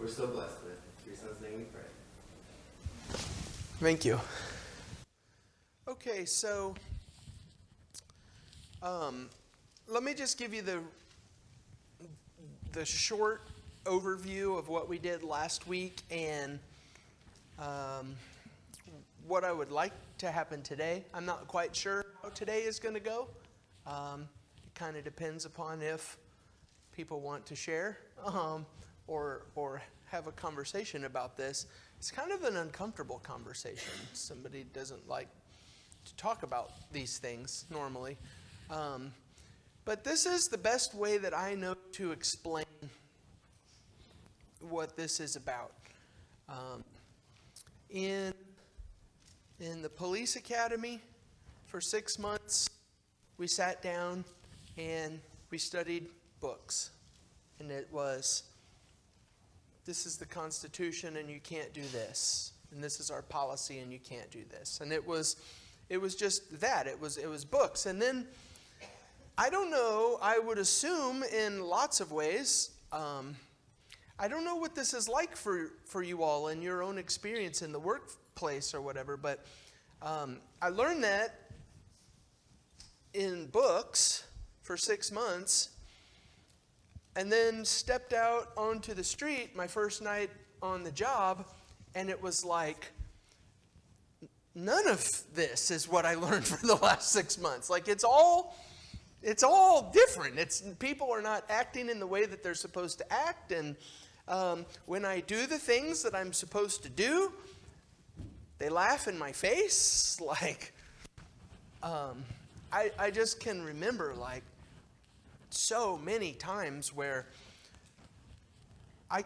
We're so blessed with. In your son's name we pray. Thank you. Okay, so let me just give you the short overview of what we did last week and what I would like to happen today. I'm not quite sure how today is going to go. It kind of depends upon if people want to share or have a conversation about this. It's kind of an uncomfortable conversation. Somebody doesn't like to talk about these things normally. But this is the best way that I know to explain what this is about. In the police academy for 6 months, we sat down and we studied books. And it was, this is the Constitution and you can't do this. And this is our policy and you can't do this. And it was just that. It was books. And then, I don't know, I would assume in lots of ways, I don't know what this is like for you all in your own experience in the workplace or whatever, but I learned that in books for 6 months, and then stepped out onto the street my first night on the job, and it was like, none of this is what I learned for the last 6 months. Like, it's all different. People are not acting in the way that they're supposed to act, and when I do the things that I'm supposed to do, they laugh in my face. Like, I just can remember, like, so many times where I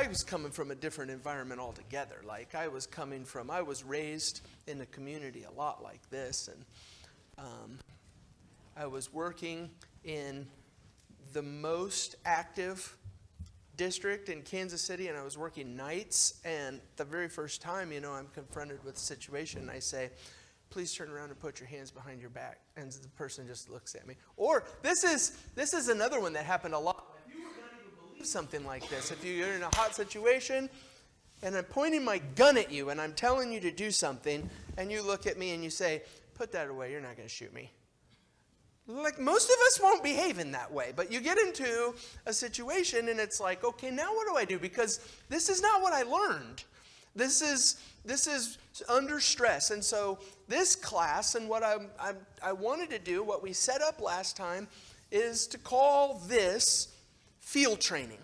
was coming from a different environment altogether. Like, I was raised in a community a lot like this, and I was working in the most active district in Kansas City, and I was working nights, and the very first time, I'm confronted with a situation, I say, please turn around and put your hands behind your back. And the person just looks at me. Or this is another one that happened a lot. If you would not even believe something like this, if you're in a hot situation and I'm pointing my gun at you and I'm telling you to do something and you look at me and you say, put that away, you're not going to shoot me. Like, most of us won't behave in that way, but you get into a situation and it's like, okay, now what do I do? Because this is not what I learned. This is under stress. And so this class and what I wanted to do, what we set up last time, is to call this field training.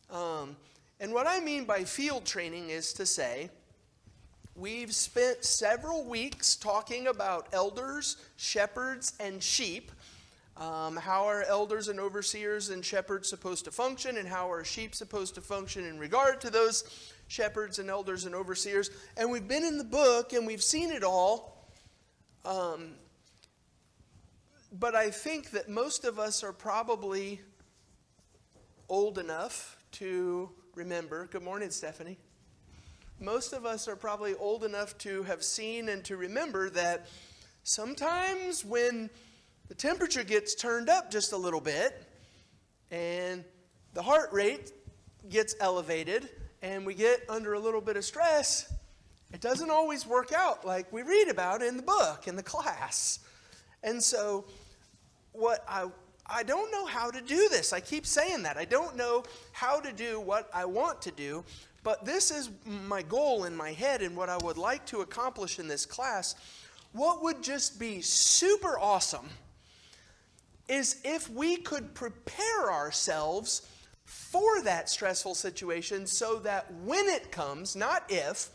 And what I mean by field training is to say, we've spent several weeks talking about elders, shepherds, and sheep. How are elders and overseers and shepherds supposed to function, and how are sheep supposed to function in regard to those shepherds and elders and overseers. And we've been in the book and we've seen it all. But I think that most of us are probably old enough to remember. Good morning, Stephanie. Most of us are probably old enough to have seen and to remember that sometimes when the temperature gets turned up just a little bit and the heart rate gets elevated and we get under a little bit of stress, it doesn't always work out like we read about in the book, in the class. And so I don't know how to do this. I keep saying that. I don't know how to do what I want to do, but this is my goal in my head and what I would like to accomplish in this class. What would just be super awesome is if we could prepare ourselves for that stressful situation so that when it comes, not if,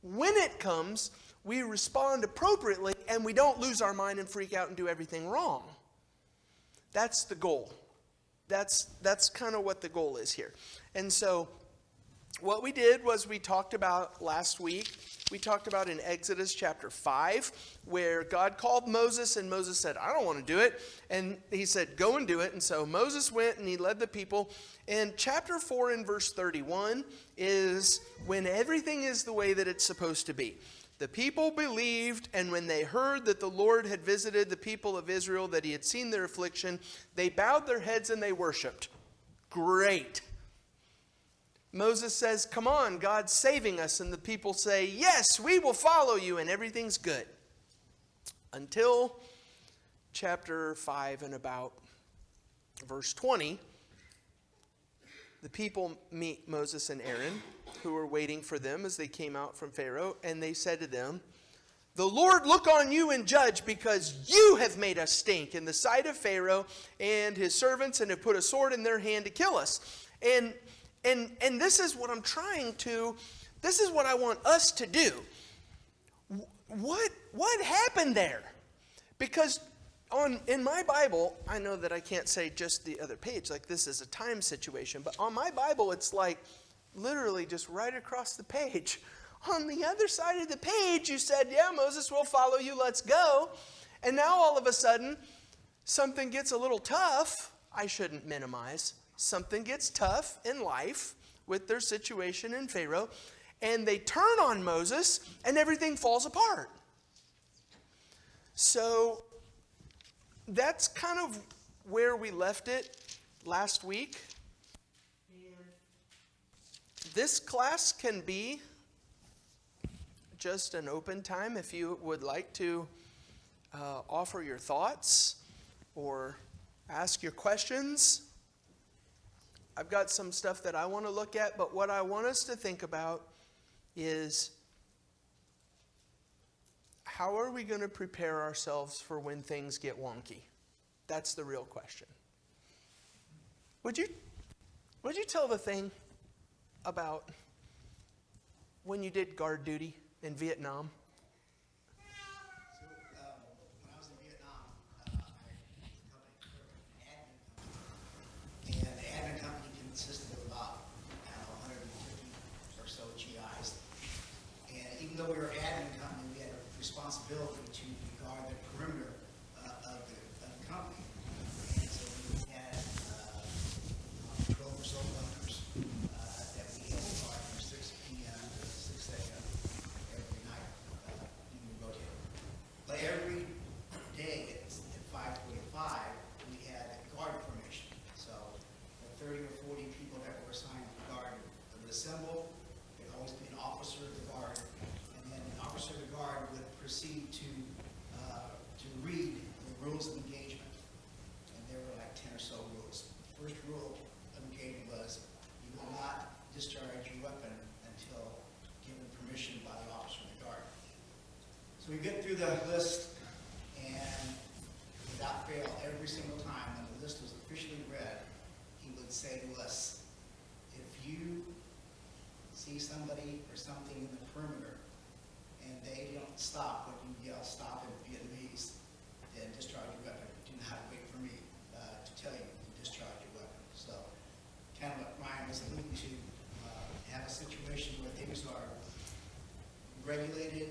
when it comes, we respond appropriately and we don't lose our mind and freak out and do everything wrong. That's the goal. That's kind of what the goal is here. And so what we did was we talked about last week, we talked about in Exodus chapter 5, where God called Moses, and Moses said, I don't want to do it. And he said, go and do it. And so Moses went and he led the people. And chapter 4 in verse 31 is when everything is the way that it's supposed to be. The people believed, and when they heard that the Lord had visited the people of Israel, that he had seen their affliction, they bowed their heads and they worshiped. Great. Moses says, come on, God's saving us. And the people say, yes, we will follow you, and everything's good. Until chapter 5 and about verse 20, the people meet Moses and Aaron, who were waiting for them as they came out from Pharaoh, and they said to them, the Lord look on you and judge, because you have made us stink in the sight of Pharaoh and his servants, and have put a sword in their hand to kill us. And this is what this is what I want us to do. What happened there? Because in my Bible, I know that I can't say just the other page, like this is a time situation, but on my Bible, it's like literally just right across the page. On the other side of the page, you said, yeah, Moses, we'll follow you, let's go. And now all of a sudden, something gets a little tough. I shouldn't minimize. Something gets tough in life with their situation in Pharaoh, and they turn on Moses, and everything falls apart. So that's kind of where we left it last week. This class can be just an open time if you would like to offer your thoughts or ask your questions. I've got some stuff that I want to look at, but what I want us to think about is how are we going to prepare ourselves for when things get wonky? That's the real question. Would you tell the thing about when you did guard duty in Vietnam? When I was in Vietnam, I was a company, and the admin company consisted of about 150 or so GIs. And even though we were an admin company, we had a responsibility to guard the perimeter of the company. And so we had 12 or so bunkers that we had to guard from 6 p.m. to 6 a.m. every night. We rotated. But every day at 5:45, we had a guard formation. So the 30 or 40 people that were assigned to guard would assemble. There'd always be an officer of the guard, and then the officer of the guard would proceed to read the rules of engagement. And there were like 10 or so rules. The first rule of engagement was you will not discharge your weapon until given permission by the officer of the guard. So we get through the list, and without fail, every single time when the list was officially read, he would say to us, if you see somebody or something in the perimeter and they don't stop when you yell stop in Vietnamese, then discharge your weapon. Do not wait for me to tell you to discharge your weapon. So kind of what Ryan was alluding to, have a situation where things are regulated,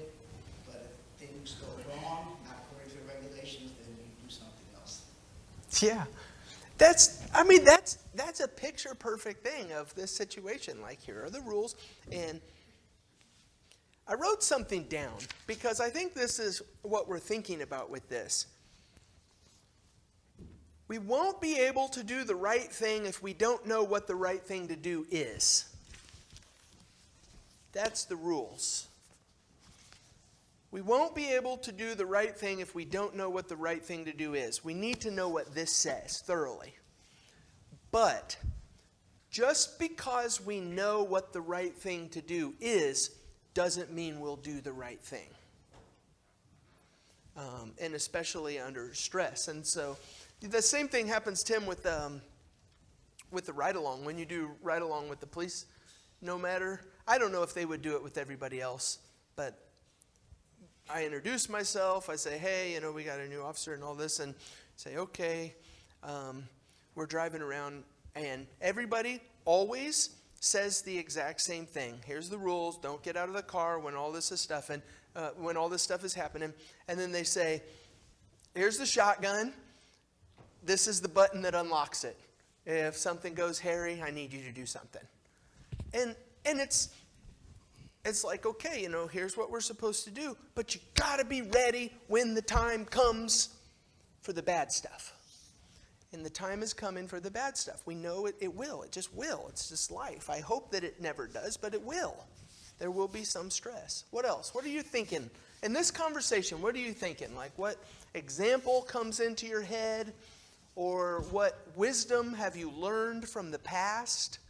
but if things go wrong, not according to the regulations, then you do something else. Yeah. That's a picture perfect thing of this situation. Like, here are the rules. And I wrote something down because I think this is what we're thinking about with this. We won't be able to do the right thing if we don't know what the right thing to do is. That's the rules. We won't be able to do the right thing if we don't know what the right thing to do is. We need to know what this says thoroughly. But just because we know what the right thing to do is, doesn't mean we'll do the right thing. And especially under stress. And so the same thing happens, Tim, with the ride-along. When you do ride-along with the police, no matter, I don't know if they would do it with everybody else, but I introduce myself, I say, hey, we got a new officer and all this, and say, okay, we're driving around, and everybody always says the exact same thing. Here's the rules, don't get out of the car when all this is stuff, and when all this stuff is happening. And then they say, here's the shotgun, this is the button that unlocks it. If something goes hairy, I need you to do something. And it's like, okay, here's what we're supposed to do, but you got to be ready when the time comes for the bad stuff. And the time is coming for the bad stuff. We know it will. It just will. It's just life. I hope that it never does, but it will. There will be some stress. What else? What are you thinking? In this conversation, what are you thinking? Like, what example comes into your head? Or what wisdom have you learned from the past?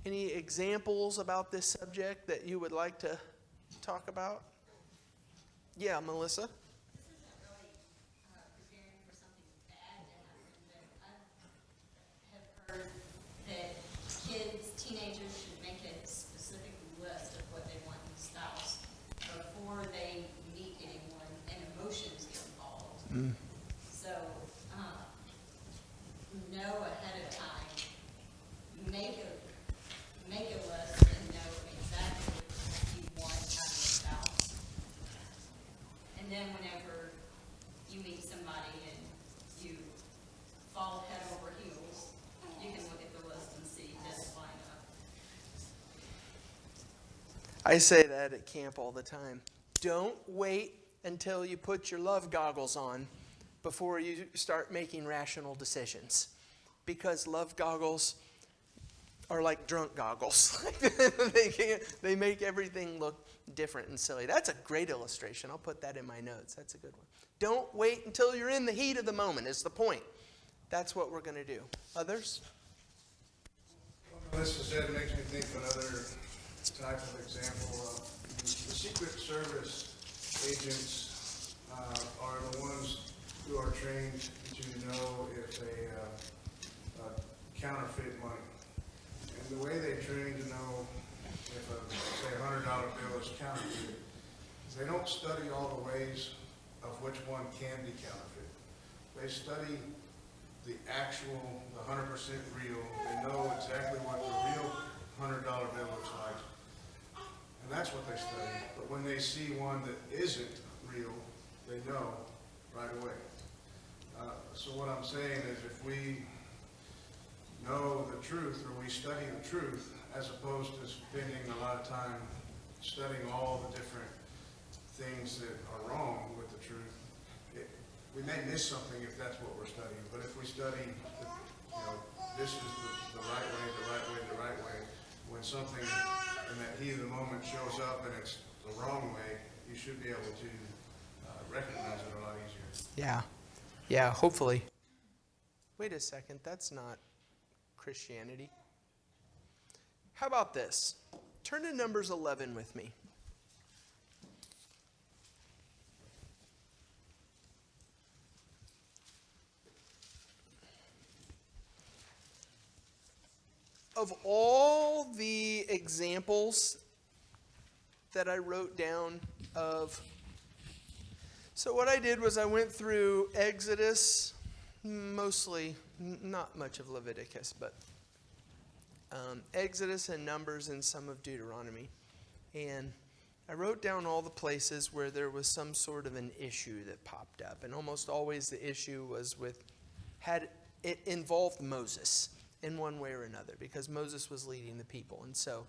Any examples about this subject that you would like to talk about? Yeah, Melissa? This isn't really preparing for something bad to happen, but I have heard that kids, teenagers should make a specific list of what they want in a spouse before they meet anyone and emotions get involved. So, know ahead of time, make a list and know exactly what you want out of a spouse. And then whenever you meet somebody and you fall head over heels, you can look at the list and see does it line up. I say that at camp all the time. Don't wait until you put your love goggles on before you start making rational decisions. Because love goggles are like drunk goggles. They make everything look different and silly. That's a great illustration. I'll put that in my notes. That's a good one. Don't wait until you're in the heat of the moment is the point. That's what we're going to do. Others? Well, Melissa said it makes me think of another type of example. The Secret Service agents are the ones who are trained to know if a counterfeit money. And the way they train to know if a, say, $100 bill is counterfeit is they don't study all the ways of which one can be counterfeit. They study the actual, the 100% real. They know exactly what the real $100 bill looks like. And that's what they study. But when they see one that isn't real, they know right away. So what I'm saying is if we know the truth, or we study the truth, as opposed to spending a lot of time studying all the different things that are wrong with the truth, we may miss something if that's what we're studying. But if we study, this is the right way, the right way, the right way, when something in that heat of the moment shows up and it's the wrong way, you should be able to recognize it a lot easier. Yeah, hopefully. Wait a second, that's not Christianity. How about this? Turn to Numbers 11 with me. Of all the examples that I wrote down of, so what I did was I went through Exodus, mostly, not much of Leviticus, but Exodus and Numbers and some of Deuteronomy. And I wrote down all the places where there was some sort of an issue that popped up. And almost always the issue was it involved Moses in one way or another, because Moses was leading the people. And so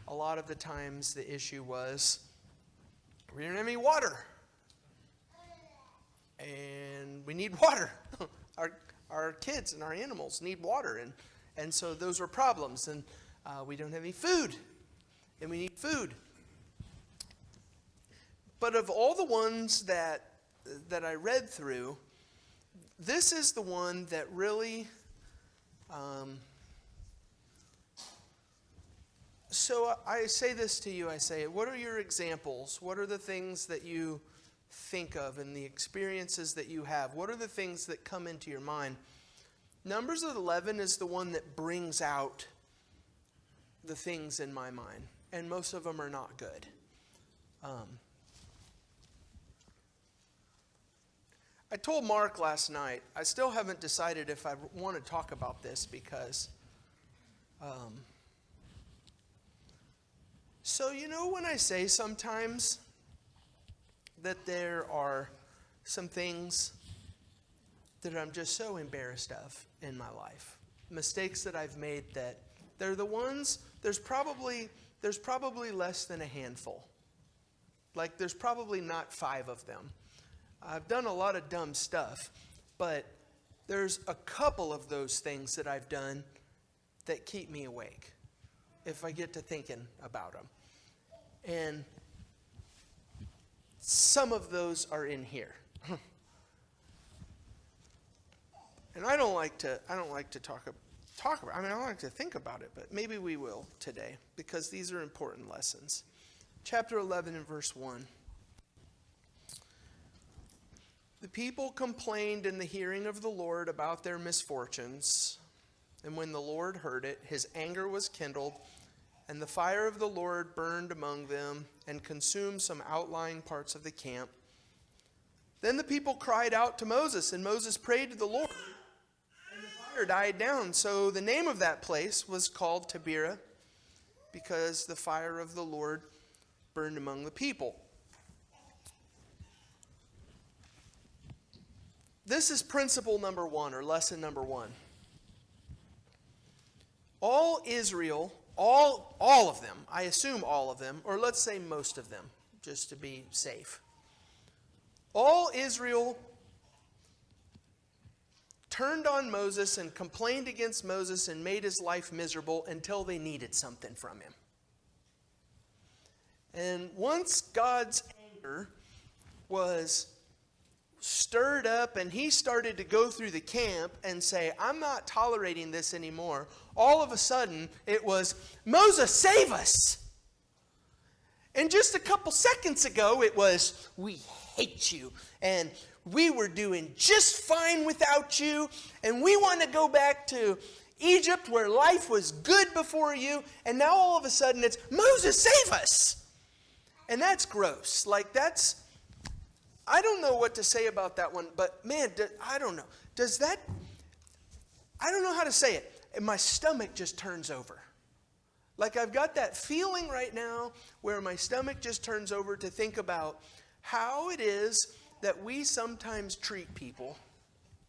a lot of the times the issue was, we don't have any water. And we need water. Our kids and our animals need water. And so those were problems. And we don't have any food. And we need food. But of all the ones that I read through, this is the one that really... So I say this to you, I say, what are your examples? What are the things that you think of and the experiences that you have? What are the things that come into your mind? Numbers 11 is the one that brings out the things in my mind, and most of them are not good. I told Mark last night, I still haven't decided if I want to talk about this because, so when I say sometimes that there are some things that I'm just so embarrassed of in my life, mistakes that I've made, that they're the ones, there's probably less than a handful. Like there's probably not 5 of them. I've done a lot of dumb stuff, but there's a couple of those things that I've done that keep me awake if I get to thinking about them. And some of those are in here. And I don't like to talk about, I mean, I don't like to think about it, but maybe we will today, because these are important lessons. Chapter 11 and verse 1. The people complained in the hearing of the Lord about their misfortunes, and when the Lord heard it, his anger was kindled, and the fire of the Lord burned among them and consumed some outlying parts of the camp. Then the people cried out to Moses, and Moses prayed to the Lord, and the fire died down. So the name of that place was called Taberah, because the fire of the Lord burned among the people. This is principle number 1, or lesson number 1. All Israel, all of them, I assume all of them, or let's say most of them, just to be safe. All Israel turned on Moses and complained against Moses and made his life miserable until they needed something from him. And once God's anger was stirred up and he started to go through the camp and say, I'm not tolerating this anymore, all of a sudden it was, Moses, save us! And just a couple seconds ago it was, we hate you, and we were doing just fine without you, and we want to go back to Egypt where life was good before you, and now all of a sudden it's, Moses, save us! And that's gross. Like, that's, I don't know what to say about that one, but man, I don't know. Does that, I don't know how to say it. And my stomach just turns over. Like, I've got that feeling right now where my stomach just turns over to think about how it is that we sometimes treat people.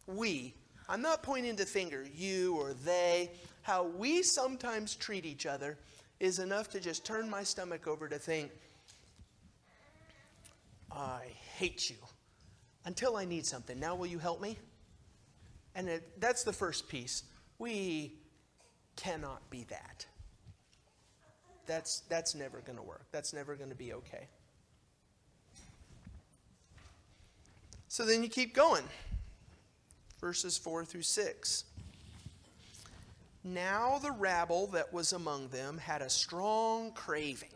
I'm not pointing the finger, you or they. How we sometimes treat each other is enough to just turn my stomach over to think, I hate you until I need something. Now will you help me? And that's the first piece. We cannot be that. That's never going to work. That's never going to be okay. So then you keep going. Verses 4 through 6. Now the rabble that was among them had a strong craving.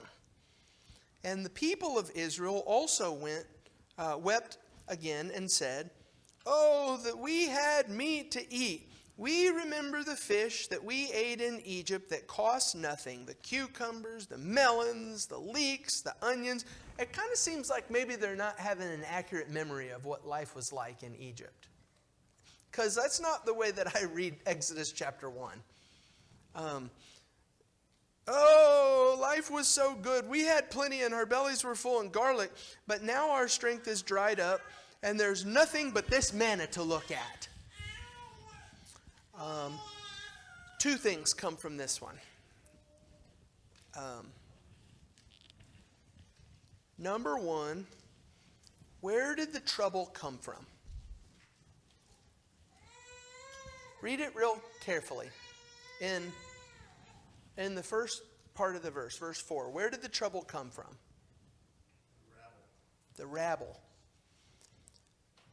And the people of Israel also wept again and said, Oh, that we had meat to eat. We remember the fish that we ate in Egypt that cost nothing. The cucumbers, the melons, the leeks, the onions. It kind of seems like maybe they're not having an accurate memory of what life was like in Egypt. Because that's not the way that I read Exodus chapter 1. Oh, life was so good. We had plenty and our bellies were full and garlic, but now our strength is dried up and there's nothing but this manna to look at. Two things come from this one. Number one, where did the trouble come from? Read it real carefully. In the first part of the verse, verse 4, where did the trouble come from? The rabble.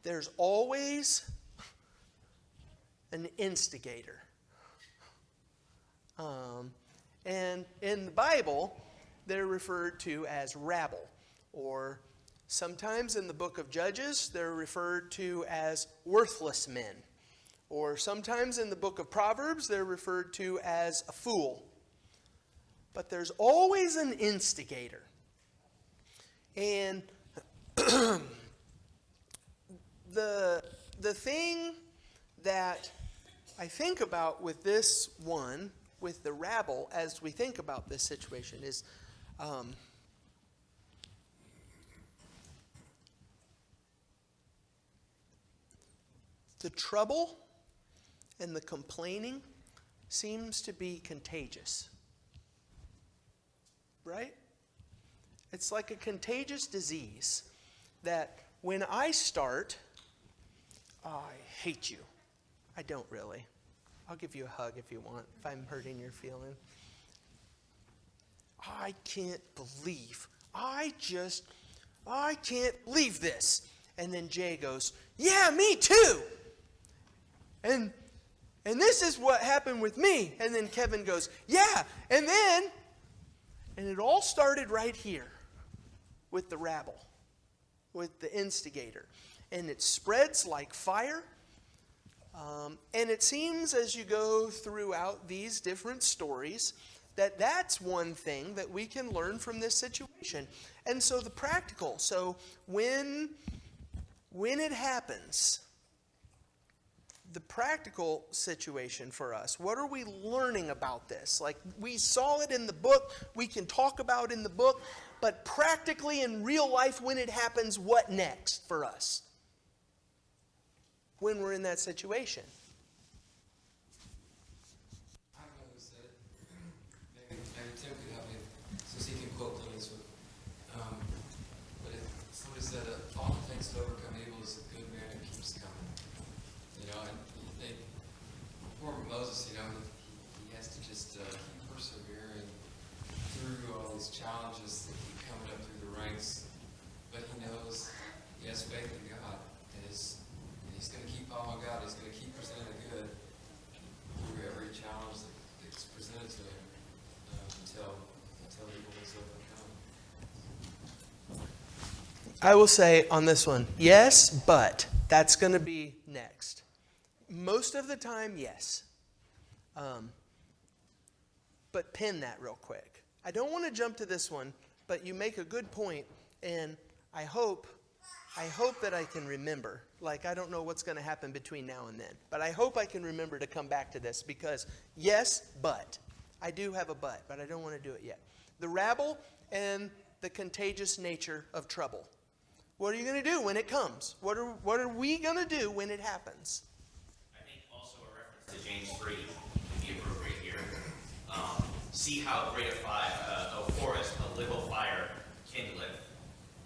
There's always an instigator. And in the Bible, they're referred to as rabble. Or sometimes in the book of Judges, they're referred to as worthless men. Or sometimes in the book of Proverbs, they're referred to as a fool. But there's always an instigator. And the thing that I think about with this one, with the rabble, as we think about this situation, is the trouble and the complaining seems to be contagious. Right? It's like a contagious disease that when I start, oh, I hate you. I don't really. I'll give you a hug if you want, if I'm hurting your feeling. I can't believe this. And then Jay goes, yeah, me too. And this is what happened with me. And then Kevin goes, yeah. And it all started right here with the rabble, with the instigator. And it spreads like fire. And it seems as you go throughout these different stories that that's one thing that we can learn from this situation. And so the practical, so when it happens, the practical situation for us, what are we learning about this? Like, we saw it in the book, we can talk about in the book, but practically in real life when it happens, what next for us? When we're in that situation. I noticed that maybe Tim could help me since he can quote things. But somebody said, all it takes to overcome evil is a good man who keeps coming. You know, and poor Moses, you know, he has to just keep persevering through all these challenges that keep coming up through the ranks. But he knows he has faith in God, and he's going to keep following God. He's going to keep presenting the good through every challenge that's presented to him until evil is overcome. I will say on this one, yes, but that's going to be next. Most of the time, yes. But pin that real quick. I don't want to jump to this one, but you make a good point, and I hope that I can remember. Like, I don't know what's going to happen between now and then, but I hope I can remember to come back to this because, yes, but. I do have a but I don't want to do it yet. The rabble and the contagious nature of trouble. What are you going to do when it comes? What are we going to do when it happens? I think also a reference to James 3 would be appropriate here. See how great a forest a little fire kindleth.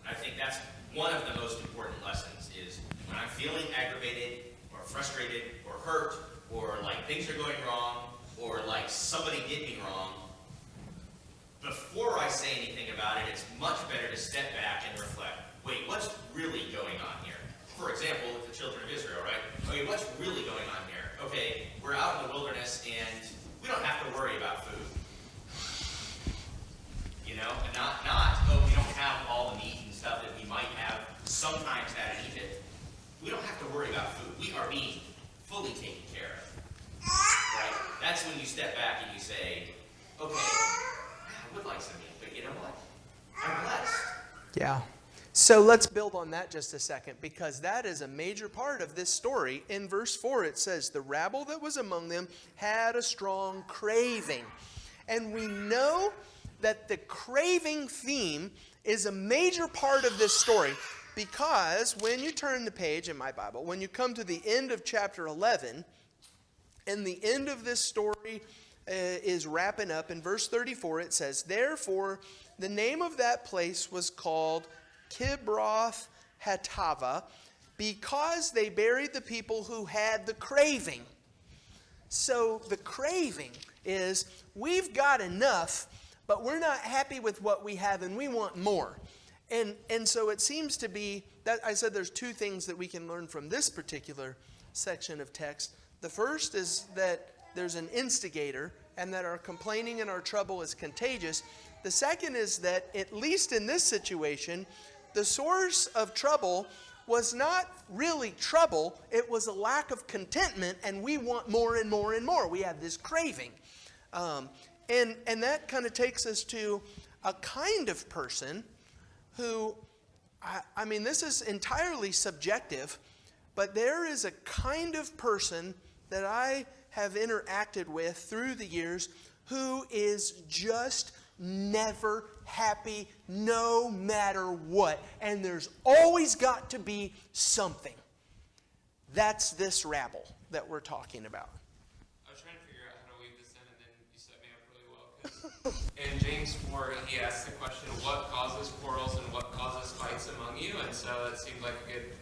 I think that's one of the most important lessons is when I'm feeling aggravated or frustrated or hurt or like things are going wrong or like somebody did me wrong, before I say anything about it, it's much better to step back and reflect. Wait, what's really going on here? For example, with the children of Israel, right? Okay, what's really going on here? Okay, we're out in the wilderness and we don't have to worry about food. You know, and not, we don't have all the meat and stuff that we might have sometimes had in Egypt. We don't have to worry about food. We are being fully taken care of. Right? That's when you step back and you say, okay, I would like some meat, but you know what? I'm blessed. Yeah. So let's build on that just a second because that is a major part of this story. In verse 4 it says, the rabble that was among them had a strong craving. And we know that the craving theme is a major part of this story because when you turn the page in my Bible, when you come to the end of chapter 11, and the end of this story is wrapping up. In verse 34 it says, therefore the name of that place was called Kibroth Hattava because they buried the people who had the craving. So the craving is we've got enough, but we're not happy with what we have and we want more. And so it seems to be that I said there's two things that we can learn from this particular section of text. The first is that there's an instigator and that our complaining and our trouble is contagious. The second is that, at least in this situation, the source of trouble was not really trouble. It was a lack of contentment, and we want more and more and more. We have this craving. And that kind of takes us to a kind of person who, I mean, this is entirely subjective, but there is a kind of person that I have interacted with through the years who is just never happy no matter what. And there's always got to be something. That's this rabble that we're talking about. I was trying to figure out how to weave this in, and then you set me up really well. 'Cause in James 4, he asks the question, what causes quarrels and what causes fights among you? And so it seemed like a good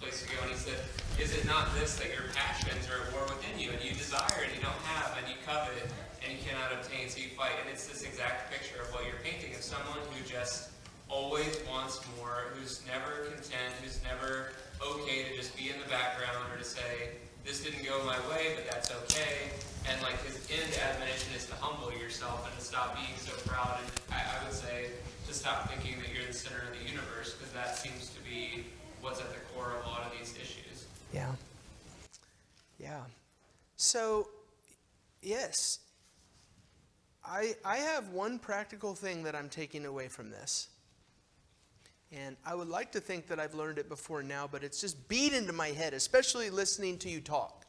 place to go, and he said, is it not this that your passions are at war within you, and you desire and you don't have, and you covet and you cannot obtain, so you fight. And it's this exact picture of what you're painting, of someone who just always wants more, who's never content, who's never okay to just be in the background or to say, this didn't go my way, but that's okay. And like his end admonition is to humble yourself and to stop being so proud. And I would say to stop thinking that you're the center of the universe, because that seems to be what's at the core of a lot of these issues. Yeah. Yeah. So, yes, I have one practical thing that I'm taking away from this. And I would like to think that I've learned it before now, but it's just beat into my head, especially listening to you talk.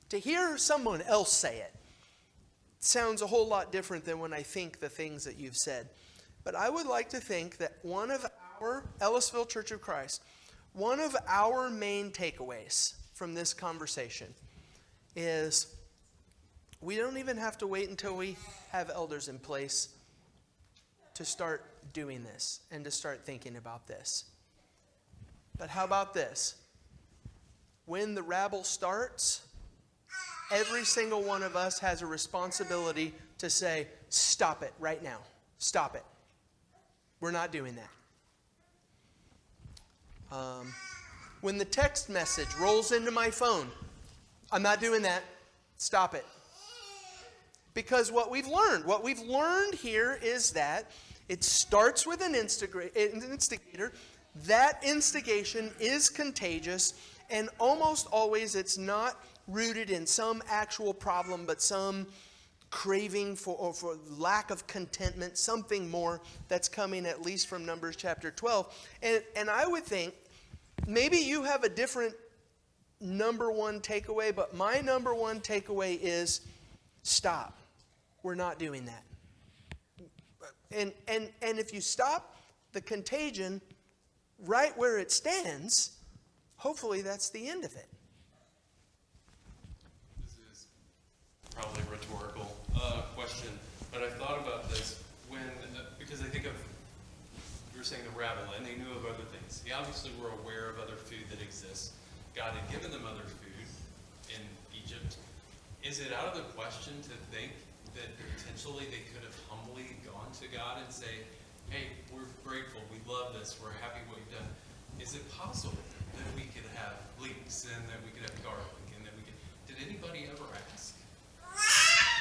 To hear someone else say it sounds a whole lot different than when I think the things that you've said. But I would like to think that one of our Ellisville Church of Christ, one of our main takeaways from this conversation is we don't even have to wait until we have elders in place to start doing this and to start thinking about this. But how about this? When the rabble starts, every single one of us has a responsibility to say, stop it right now. Stop it. We're not doing that. When the text message rolls into my phone, I'm not doing that. Stop it. Because what we've learned here is that it starts with an instigator. That instigation is contagious, and almost always it's not rooted in some actual problem, but some craving for lack of contentment, something more that's coming at least from Numbers chapter 12. And I would think maybe you have a different number one takeaway, but my number one takeaway is stop. We're not doing that. And if you stop the contagion right where it stands, hopefully that's the end of it. This is probably a rhetorical question, but I thought about this when, because I think of, you were saying the rabble, and they knew of other things. They obviously were aware of other food that exists. God had given them other food in Egypt. Is it out of the question to think that potentially they could have humbly gone to God and say, hey, we're grateful, we love this, we're happy what you've done. Is it possible that we could have leeks and that we could have garlic and that we could, did anybody ever ask?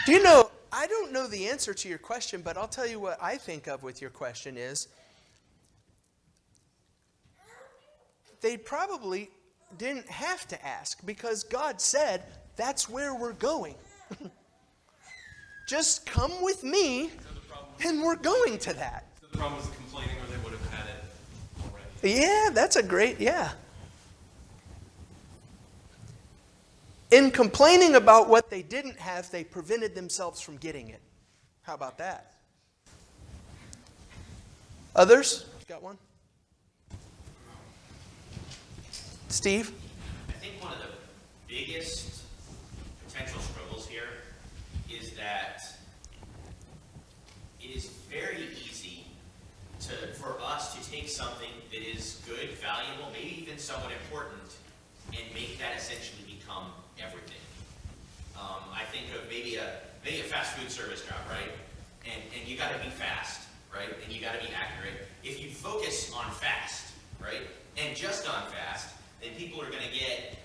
Do you know, I don't know the answer to your question, but I'll tell you what I think of with your question is they probably didn't have to ask because God said, that's where we're going. Just come with me, and we're going to that. So the problem was the complaining, or they would have had it already. Yeah, that's a great, yeah. In complaining about what they didn't have, they prevented themselves from getting it. How about that? Others? Got one? Steve? I think one of the biggest potential struggles here is that it is very easy for us to take something that is good, valuable, maybe even somewhat important, and make that essentially become everything. I think of maybe a fast food service job, right? And you got to be fast, right? And you got to be accurate. If you focus on fast, right, and just on fast, then people are going to get,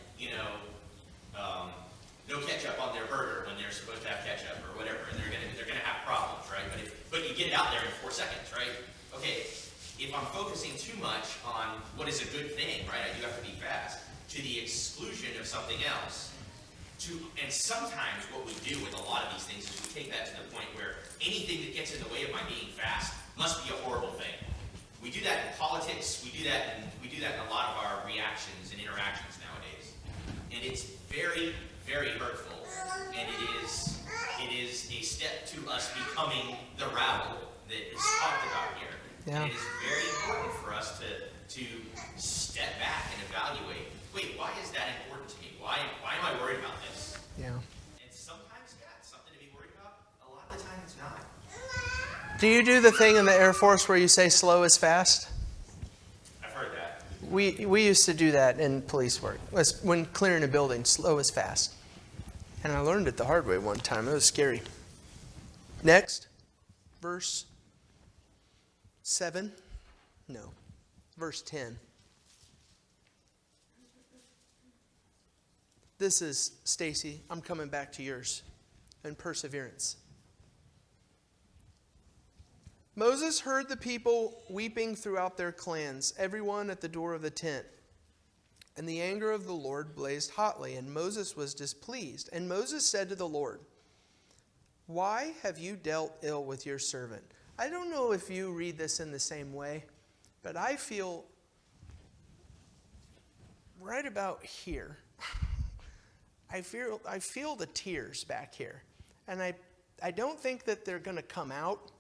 no ketchup on their burger when they're supposed to have ketchup or whatever, and they're gonna have problems, right? But you get it out there in 4 seconds, right? Okay, if I'm focusing too much on what is a good thing, right? I do have to be fast, to the exclusion of something else. And sometimes what we do with a lot of these things is we take that to the point where anything that gets in the way of my being fast must be a horrible thing. We do that in politics. We do that in a lot of our reactions and interactions nowadays, and it's very, very hurtful. And it is a step to us becoming the rabble that is talked about here. Yeah. And it is very important for us to step back and evaluate. Wait, why is that important to me? Why am I worried about this? Yeah. And sometimes, yeah, it's something to be worried about. A lot of the time, it's not. Do you do the thing in the Air Force where you say slow is fast? I've heard that. We used to do that in police work. When clearing a building, slow is fast. And I learned it the hard way one time. It was scary. Next, verse 7. No, verse 10. This is, Stacy, I'm coming back to yours. And perseverance. Moses heard the people weeping throughout their clans, everyone at the door of the tent. And the anger of the Lord blazed hotly, and Moses was displeased. And Moses said to the Lord, "Why have you dealt ill with your servant?" I don't know if you read this in the same way, but I feel right about here. I feel the tears back here. And I don't think that they're going to come out,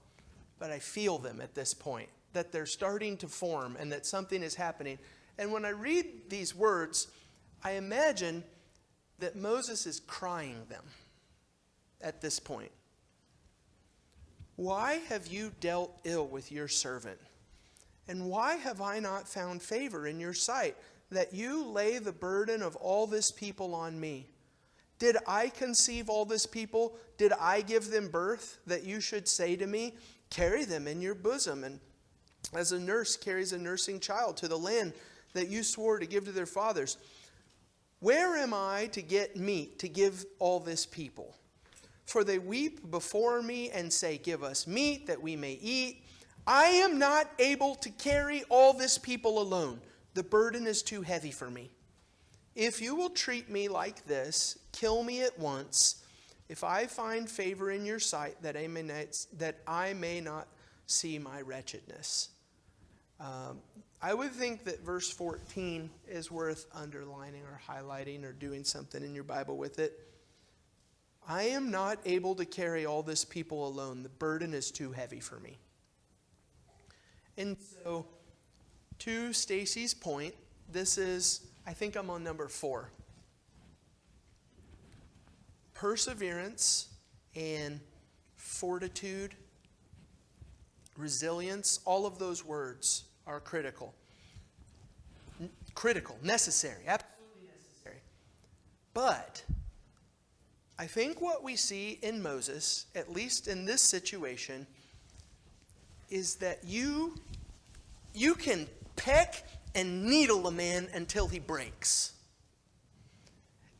but I feel them at this point, that they're starting to form and that something is happening. And when I read these words, I imagine that Moses is crying them at this point. Why have you dealt ill with your servant? And why have I not found favor in your sight, that you lay the burden of all this people on me? Did I conceive all this people? Did I give them birth, that you should say to me, carry them in your bosom, and as a nurse carries a nursing child to the land that you swore to give to their fathers? Where am I to get meat to give all this people? For they weep before me and say, give us meat that we may eat. I am not able to carry all this people alone. The burden is too heavy for me. If you will treat me like this, kill me at once, if I find favor in your sight, that I may not see my wretchedness. I would think that verse 14 is worth underlining or highlighting or doing something in your Bible with it. I am not able to carry all this people alone. The burden is too heavy for me. And so, to Stacy's point, this is, I think I'm on number 4. Perseverance and fortitude, resilience, all of those words are critical. Necessary, absolutely necessary. But I think what we see in Moses, at least in this situation, is that you can peck and needle a man until he breaks.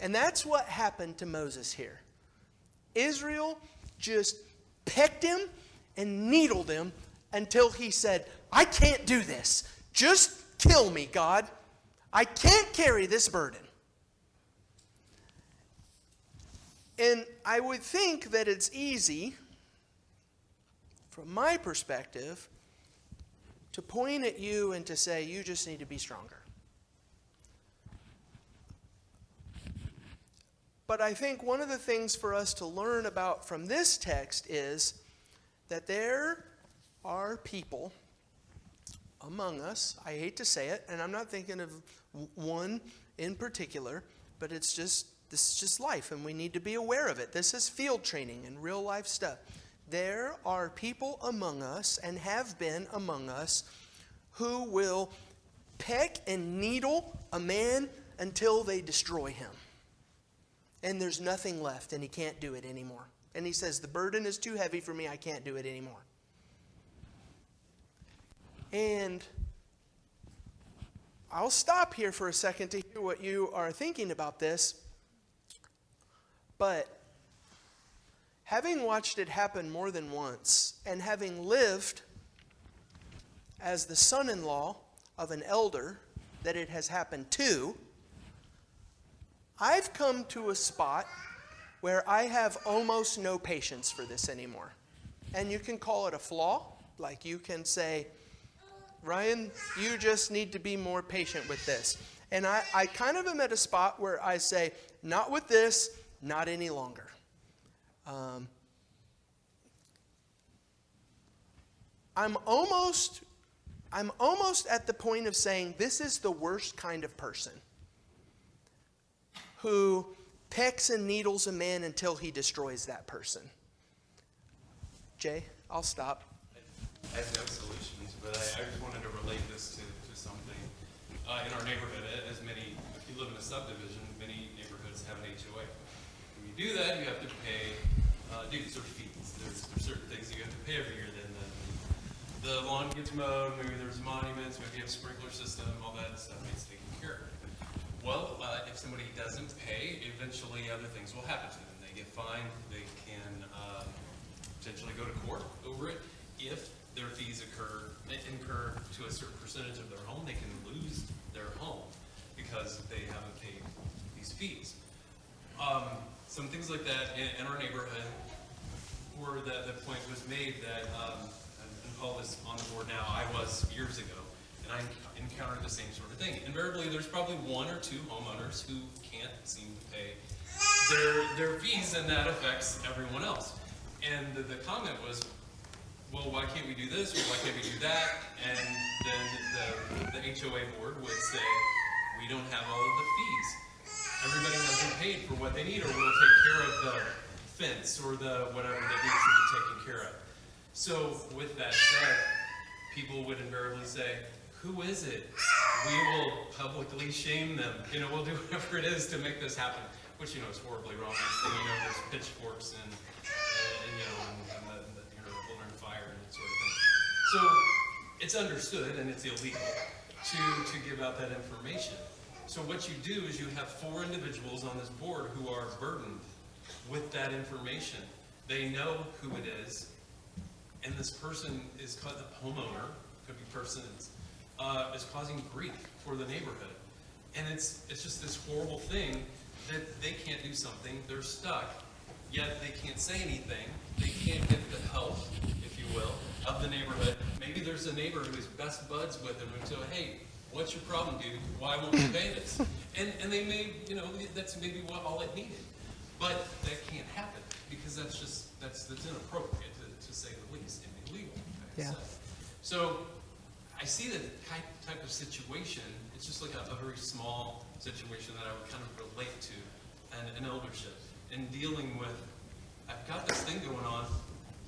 And that's what happened to Moses here. Israel just pecked him and needled him until he said, I can't do this. Just kill me, God. I can't carry this burden. And I would think that it's easy, from my perspective, to point at you and to say, you just need to be stronger. But I think one of the things for us to learn about from this text is that there are people among us, I hate to say it, and I'm not thinking of one in particular, but this is just life, and we need to be aware of it. This is field training and real life stuff. There are people among us, and have been among us, who will peck and needle a man until they destroy him. And there's nothing left, and he can't do it anymore. And he says, the burden is too heavy for me, I can't do it anymore. And I'll stop here for a second to hear what you are thinking about this. But having watched it happen more than once, and having lived as the son-in-law of an elder that it has happened to, I've come to a spot where I have almost no patience for this anymore. And you can call it a flaw. Like you can say, Ryan, you just need to be more patient with this. And I kind of am at a spot where I say, not with this, not any longer. I'm almost at the point of saying this is the worst kind of person who pecks and needles a man until he destroys that person. Jay, I'll stop. I have no solutions, but I just wanted to relate this to something. in our neighborhood, as many, if you live in a subdivision, many neighborhoods have an HOA. When you do that, you have to pay dues or fees. There's certain things you have to pay every year. Then the lawn gets mowed, maybe there's monuments, maybe you have a sprinkler system, all that stuff needs taken care of. Well, if somebody doesn't pay, eventually other things will happen to them. They get fined, they can potentially go to court over it. If their fees incur to a certain percentage of their home, they can lose their home because they haven't paid these fees. Some things like that in our neighborhood, where the point was made that, and Paul is on the board now, I was years ago, and I encountered the same sort of thing. Invariably, there's probably one or two homeowners who can't seem to pay their fees, and that affects everyone else. And the comment was, well, why can't we do this, or why can't we do that? And then the HOA board would say, we don't have all of the fees. Everybody hasn't paid for what they need, or we'll take care of the fence or the whatever that needs to be taken care of. So with that said, people would invariably say, who is it? We will publicly shame them. We'll do whatever it is to make this happen, which, is horribly wrong. Next thing you know, there's pitchforks and the bull and fire and that sort of thing. So it's understood and it's illegal to give out that information. So what you do is you have 4 individuals on this board who are burdened with that information. They know who it is, and this person is the homeowner, could be persons, is causing grief for the neighborhood. And it's just this horrible thing that they can't do something, they're stuck, yet they can't say anything, they can't get the help, if you will, of the neighborhood. Maybe there's a neighbor who's best buds with them and say, hey, what's your problem, dude? Why won't you pay this? And they may, that's maybe all it needed. But that can't happen because that's inappropriate to say the least and illegal. Yeah. So I see that type of situation. It's just like a very small situation that I would kind of relate to an eldership and dealing with, I've got this thing going on,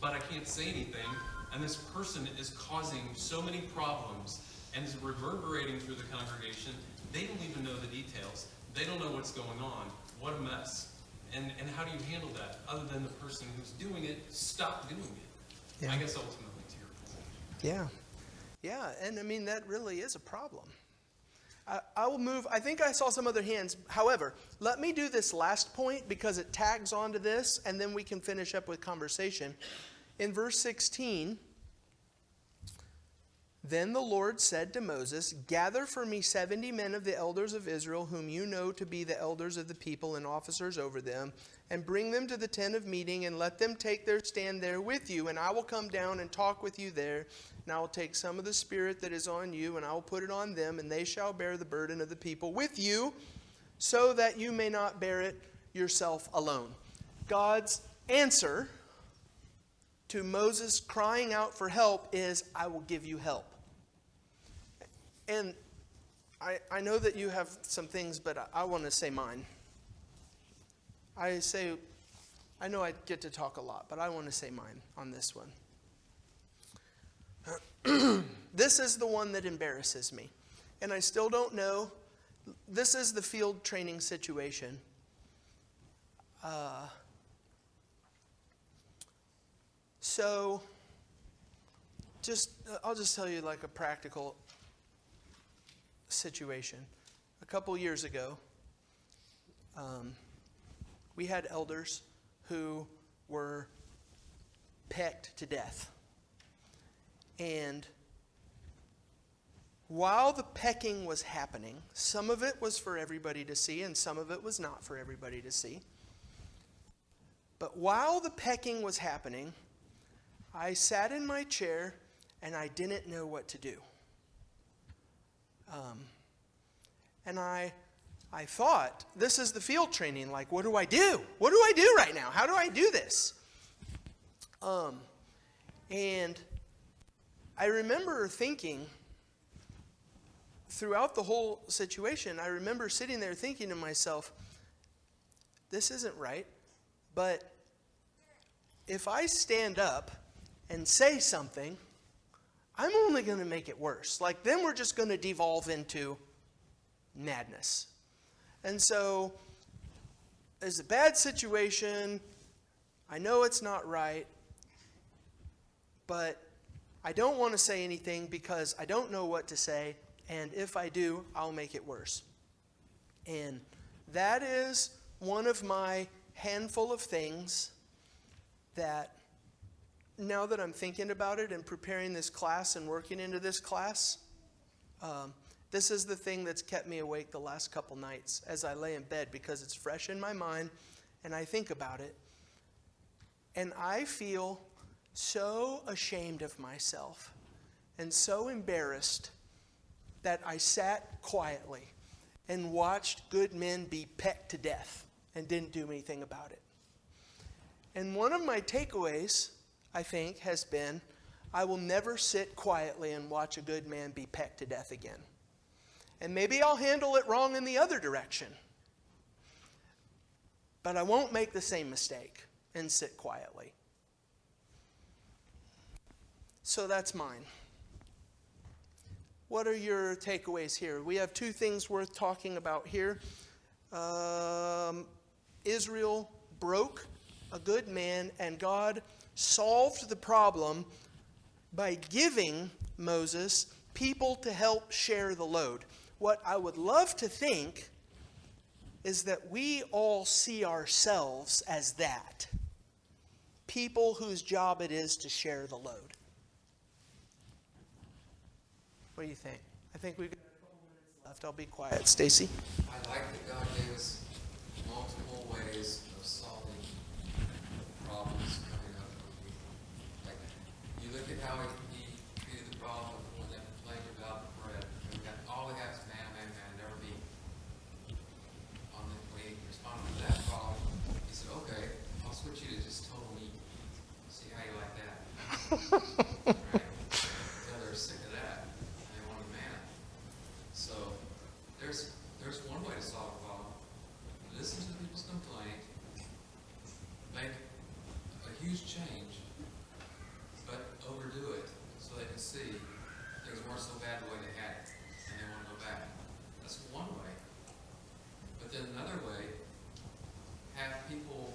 but I can't say anything. And this person is causing so many problems and is reverberating through the congregation. They don't even know the details. They don't know what's going on. What a mess. And how do you handle that other than the person who's doing it stop doing it? Yeah. I guess ultimately to your point. Yeah. Yeah, and I mean, that really is a problem. I will move. I think I saw some other hands. However, let me do this last point because it tags onto this, and then we can finish up with conversation. In verse 16, then the Lord said to Moses, gather for me 70 men of the elders of Israel, whom you know to be the elders of the people and officers over them, and bring them to the tent of meeting, and let them take their stand there with you, and I will come down and talk with you there. And I will take some of the spirit that is on you, and I will put it on them, and they shall bear the burden of the people with you, so that you may not bear it yourself alone. God's answer to Moses crying out for help is, I will give you help. And I know that you have some things, but I want to say mine. I know I get to talk a lot, but I want to say mine on this one. This is the one that embarrasses me. And I still don't know. This is the field training situation. So, I'll just tell you like a practical situation. A couple years ago, we had elders who were pecked to death. And while the pecking was happening, some of it was for everybody to see and some of it was not for everybody to see. But while the pecking was happening, I sat in my chair and I didn't know what to do. And I thought, this is the field training, like, what do I do? What do I do right now? How do I do this? And I remember thinking, throughout the whole situation, I remember sitting there thinking to myself, this isn't right, but if I stand up and say something, I'm only going to make it worse. Like, then we're just going to devolve into madness. And so, it's a bad situation. I know it's not right, but I don't want to say anything because I don't know what to say, and if I do, I'll make it worse. And that is one of my handful of things that, now that I'm thinking about it and preparing this class and working into this class, this is the thing that's kept me awake the last couple nights as I lay in bed, because it's fresh in my mind and I think about it. And I feel so ashamed of myself and so embarrassed that I sat quietly and watched good men be pecked to death and didn't do anything about it. And one of my takeaways, I think, has been, I will never sit quietly and watch a good man be pecked to death again. And maybe I'll handle it wrong in the other direction. But I won't make the same mistake and sit quietly. So that's mine. What are your takeaways here? We have two things worth talking about here. Israel broke a good man, and God solved the problem by giving Moses people to help share the load. What I would love to think is that we all see ourselves as that. People whose job it is to share the load. What do you think? I think we've got a couple minutes left. I'll be quiet. Stacy? I like that God gave us multiple ways of solving problems coming up. Like, you look at how he treated the problem when they complained about the bread. All we have is man, never be. When he responded to that problem, he said, okay, I'll switch you to just total meat. See how you like that. Right? Yeah, they're sick of that. They wanted manna. So there's one way to solve a problem. Listen to the people's complaint, make a huge change, but overdo it so they can see things weren't so bad the way they had it, and they want to go back. That's one way. But then another way, have people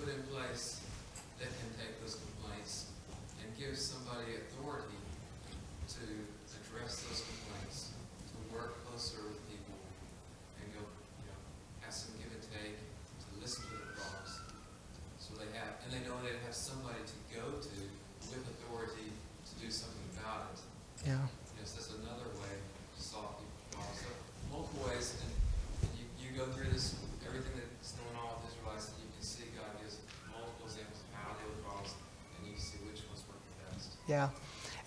put in place that can take those complaints and give somebody authority to address those complaints, to work closer with people and go, have some give and take, to listen to their problems. So they know they have somebody to go to with authority to do something about it. Yeah. Yes, that's another way to solve people's problems. So multiple ways, and you go through this, everything that's going on with Israelites, and you can see God gives multiple examples of how to deal with problems, and you can see which ones work the best. Yeah.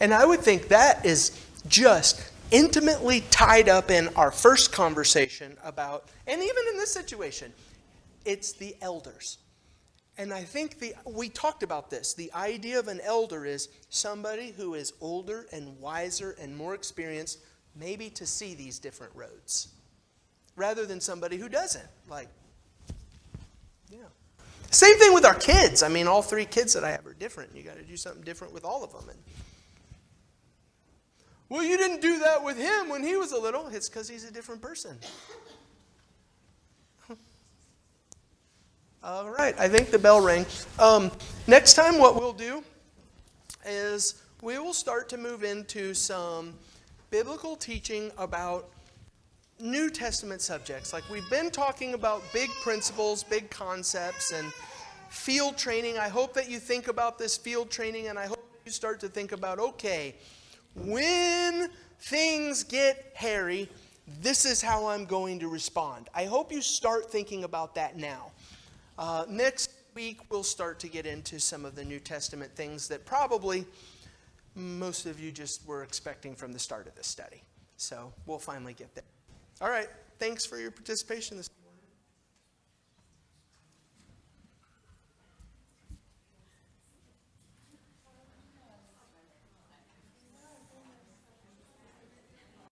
And I would think that is just intimately tied up in our first conversation about, and even in this situation, it's the elders. And I think we talked about this. The idea of an elder is somebody who is older and wiser and more experienced, maybe to see these different roads, rather than somebody who doesn't. Same thing with our kids. I mean, all three kids that I have are different. You got to do something different with all of them. Well, you didn't do that with him when he was a little. It's because he's a different person. All right, I think the bell rang. Next time what we'll do is we will start to move into some biblical teaching about New Testament subjects. Like we've been talking about big principles, big concepts, and field training. I hope that you think about this field training, and I hope you start to think about, okay, when things get hairy, this is how I'm going to respond. I hope you start thinking about that now. Next week, we'll start to get into some of the New Testament things that probably most of you just were expecting from the start of this study. So we'll finally get there. All right. Thanks for your participation this